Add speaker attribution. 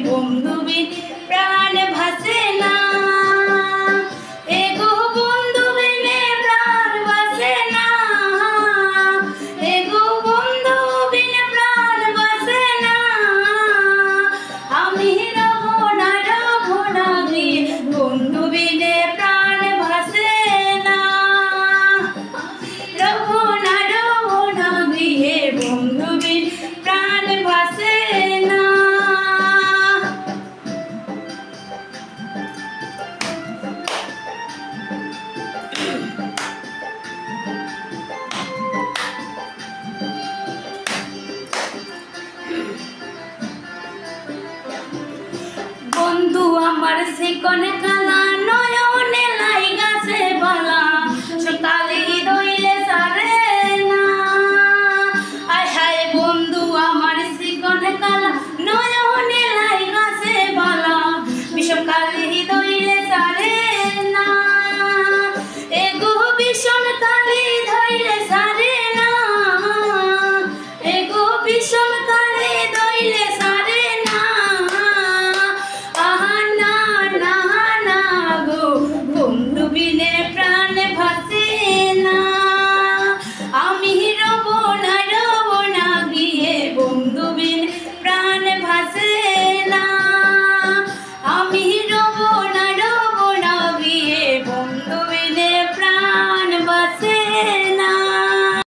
Speaker 1: বন্ধু বিনে প্রাণ ভাসে না। এগো বন্ধু বিনে প্রাণ ভাসে না, এগো বন্ধু বিনে প্রাণ ভাসে না। আমি রব না বিনে বন্ধু বিনে প্রাণ ভাসে না। রব না বিনে বন্ধু বিনে প্রাণ ভাসে না। বন্ধু আমার শিকন কালা নয়ন